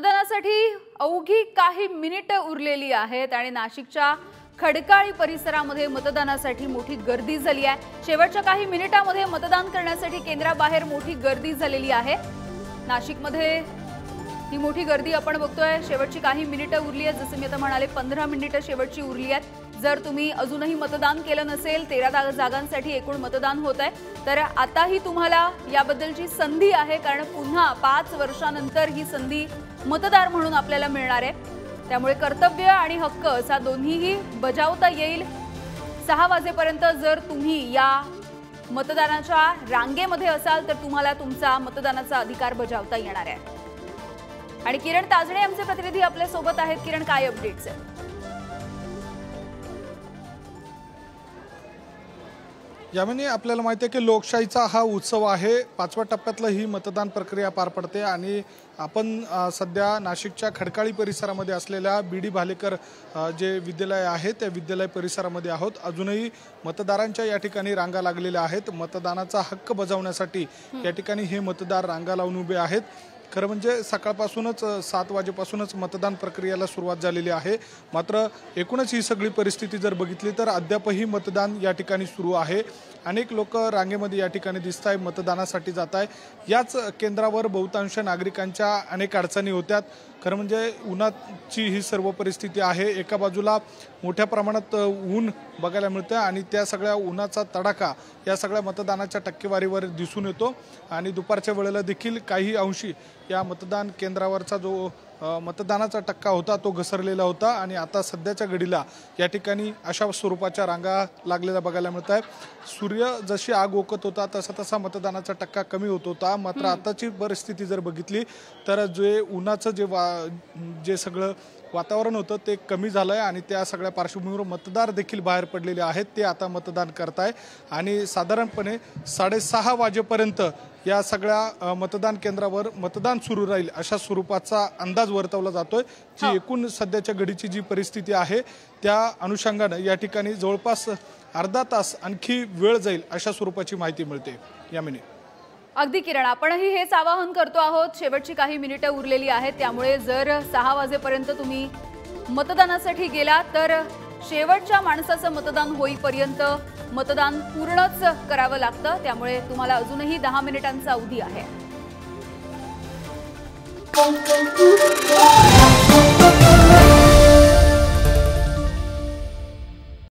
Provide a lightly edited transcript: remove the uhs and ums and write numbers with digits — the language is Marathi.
मतदानासाठी अवघी काही मिनिटे उरलेली आहेत आणि नाशिकच्या खडकाळी परिसरामध्ये मतदानासाठी मोठी गर्दी झाली आहे। शेवटच्या काही मिनिटांमध्ये मतदान करण्यासाठी केंद्राबाहेर मोठी गर्दी झालेली आहे। नाशिकमध्ये ही मोठी गर्दी आपण बघतोय। शेवटची काही मिनिटे उरली आहेत, जसे मी आता म्हणाले 15 मिनिटे शेवटची उरली आहेत। जर तुम्ही अजूनही मतदान केलं नसेल, 13 जागांसाठी एकूण मतदान होत आहे, तर आताही तुम्हाला याबद्दलची संधी आहे, कारण पुन्हा 5 वर्षांनंतर ही संधी मतदार म्हणून आपल्याला मिळणार आहे। त्यामुळे कर्तव्य आणि हक्क असा दोन्हीही बजावता येईल। 6 वाजेपर्यंत जर तुम्ही या मतदानाच्या रांगेमध्ये असाल तर तुम्हाला तुमचा मतदानाचा अधिकार बजावता येणार आहे। आणि किरण ताजणे आमचे प्रतिनिधी आपल्या सोबत आहेत। किरण, काय अपडेट्स आहेत? यामिनी, आपल्याला माहिती आहे की लोकशाहीचा हा उत्सव आहे। 5व्या टप्प्यातलं ही मतदान प्रक्रिया पार पडते आणि आपण सध्या नाशिकच्या खडकाळी परिसरामध्ये असलेल्या बीडी भालेकर जे विद्यालय आहे त्या विद्यालय परिसरामध्ये आहोत। अजूनही मतदारांच्या या ठिकाणी रांगा लागलेल्या आहेत। मतदानाचा हक्क बजावण्यासाठी या ठिकाणी हे मतदार रांगा लावून उभे आहेत। खरं म्हणजे सकाळपासूनच 7 वाजेपासूनच मतदान प्रक्रियेला सुरुवात झालेली आहे। मात्र एकूणच ही सगळी परिस्थिती जर बघितली तर अद्यापही मतदान या ठिकाणी सुरू आहे। अनेक लोक रांगेमध्ये या ठिकाणी दिसत आहे, मतदानासाठी जात आहे। याच केंद्रावर बहुतांश नागरिकांच्या अनेक अडचणी होत्यात। खरं म्हणजे उन्हाची ही सर्व परिस्थिती आहे। एका बाजूला मोठ्या प्रमाणात ऊन बघायला मिळतं आणि त्या सगळ्या उन्हाचा तडाखा या सगळ्या मतदानाच्या टक्केवारीवर दिसून येतो आणि दुपारच्या वेळेला देखील काही अंशी या मतदान केंद्रावरचा जो मतदानाचा टक्का होता तो घसरलेला होता आणि आता सध्याच्या घडीला या ठिकाणी अशा स्वरूपाच्या रांगा लागलेल्या बघायला मिळत आहे। सूर्य जशी आग ओकत होता तसा तसा मतदानाचा टक्का कमी होत होता। मात्र आताची परिस्थिती जर बघितली तर जे उन्हाचं जे सगळं वातावरण होतं ते कमी झालं आहे आणि त्या सगळ्या पार्श्वभूमीवर मतदार देखील बाहेर पडलेले आहेत। ते आता मतदान करताय आणि साधारणपणे 6:30 वाजेपर्यंत या सगळ्या मतदान केंद्रावर मतदान सुरू राहील अशा स्वरूपाचा अंदाज वर्तवला जातोय। जी एकूण सध्याच्या घडीची जी परिस्थिती आहे त्या अनुषंगाने या ठिकाणी जवळपास अर्धा तास आणखी वेळ जाईल अशा स्वरूपाची माहिती मिळते। यामिनी, अगदी किरण, आपणही हेच आवाहन करतो आहोत। शेवटची काही मिनिटे उरलेली आहेत, त्यामुळे जर 6 वाजेपर्यंत तुम्ही मतदानासाठी गेला तर शेवटच्या माणसाचं मतदान होईपर्यंत मतदान पूर्णच करावं लागतं। त्यामुळे तुम्हाला अजूनही 10 मिनिटांचा अवधी आहे।